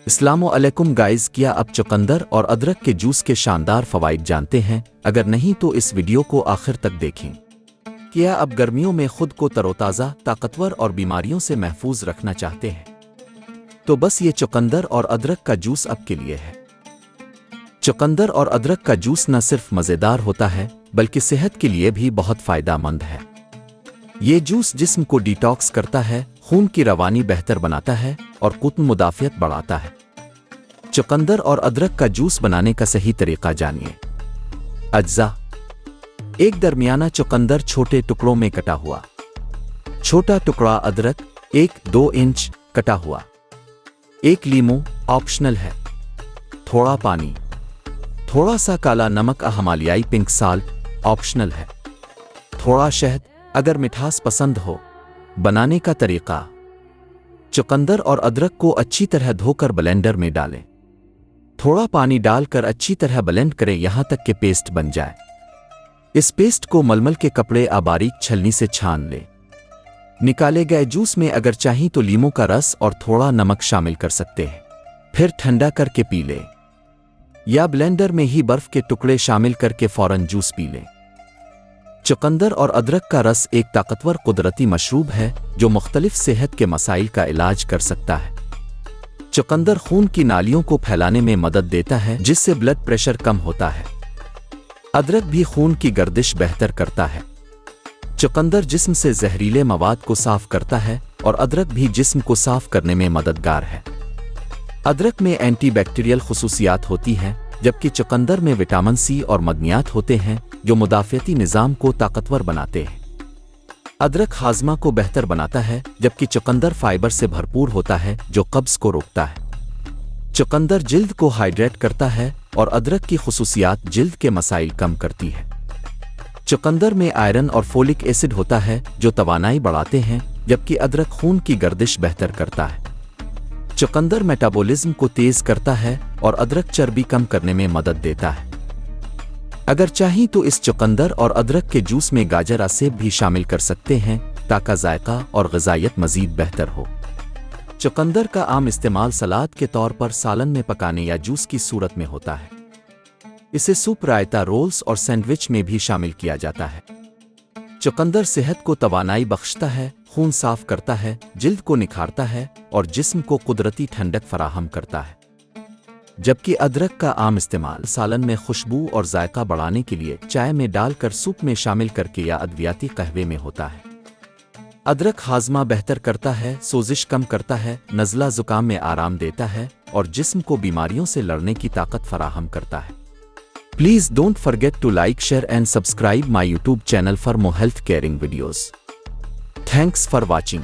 अस्सलामुअलैकुम गाइस, क्या आप चुकंदर और अदरक के जूस के शानदार फ़वाइद जानते हैं? अगर नहीं तो इस वीडियो को आखिर तक देखें। क्या आप गर्मियों में खुद को तरोताज़ा, ताकतवर और बीमारियों से महफूज रखना चाहते हैं? तो बस ये चुकंदर और अदरक का जूस आपके लिए है। चुकंदर और अदरक का जूस न सिर्फ मज़ेदार होता है बल्कि सेहत के लिए भी बहुत फ़ायदेमंद है। ये जूस जिस्म को डिटॉक्स करता है, खून की रवानी बेहतर बनाता है और कुत मुदाफ़ियत बढ़ाता है। चुकंदर और अदरक का जूस बनाने का सही तरीका जानिए। अज्जा: एक दरमियाना चुकंदर छोटे टुकड़ों में कटा हुआ। छोटा टुकड़ा अदरक 1-2 इंच कटा हुआ। एक लीमू ऑप्शनल है। थोड़ा पानी। थोड़ा सा काला नमक हिमालयाई पिंक साल्ट ऑप्शनल है। थोड़ा शहद अगर मिठास पसंद हो। बनाने का तरीका: चुकंदर और अदरक को अच्छी तरह धोकर ब्लेंडर में डालें। थोड़ा पानी डालकर अच्छी तरह ब्लेंड करें यहां तक कि पेस्ट बन जाए। इस पेस्ट को मलमल के कपड़े या बारीक छलनी से छान लें। निकाले गए जूस में अगर चाहें तो लीमू का रस और थोड़ा नमक शामिल कर सकते हैं। फिर ठंडा करके पी लें, या ब्लेंडर में ही बर्फ के टुकड़े शामिल करके फौरन जूस पी लें। चुकंदर और अदरक का रस एक ताकतवर कुदरती मशरूब है जो मुख्तलिफ सेहत के मसाइल का इलाज कर सकता है। चुकंदर खून की नालियों को फैलाने में मदद देता है जिससे ब्लड प्रेशर कम होता है। अदरक भी खून की गर्दिश बेहतर करता है। चुकंदर जिस्म से जहरीले मवाद को साफ करता है और अदरक भी जिस्म को साफ करने में मददगार है। अदरक में एंटीबैक्टीरियल खुसूसियात होती हैं जबकि चुकंदर में विटामिन सी और मदनियात होते हैं जो मुदाफ़ियती निज़ाम को ताकतवर बनाते हैं। अदरक हाजमा को बेहतर बनाता है जबकि चुकंदर फाइबर से भरपूर होता है जो कब्ज़ को रोकता है। चुकंदर जिल्द को हाइड्रेट करता है और अदरक की खुसूसियात जिल्द के मसाइल कम करती है। चुकंदर में आयरन और फोलिक एसिड होता है जो तवानाई बढ़ाते हैं जबकि अदरक खून की गर्दिश बेहतर करता है। चुकंदर मेटाबॉलिज्म को तेज करता है और अदरक चर्बी कम करने में मदद देता है। अगर चाहें तो इस चुकंदर और अदरक के जूस में गाजर या सेब भी शामिल कर सकते हैं ताकि जायका और ग़िज़ाइयत मज़ीद बेहतर हो। चुकंदर का आम इस्तेमाल सलाद के तौर पर सालन में पकाने या जूस की सूरत में होता है। इसे सूप, रायता, रोल्स और सैंडविच में भी शामिल किया जाता है। चुकंदर सेहत को तवानाई बख्शता है, खून साफ करता है, जिल्द को निखारता है और जिस्म को कुदरती ठंडक फराहम करता है। जबकि अदरक का आम इस्तेमाल सालन में खुशबू और जायका बढ़ाने के लिए, चाय में डालकर, सूप में शामिल करके या अद्वियाती कहवे में होता है। अदरक हाजमा बेहतर करता है, सोजिश कम करता है, नज़ला ज़ुकाम में आराम देता है और जिस्म को बीमारियों से लड़ने की ताकत फराहम करता है। Please don't forget to like, share and subscribe my YouTube channel for more health caring videos. Thanks for watching.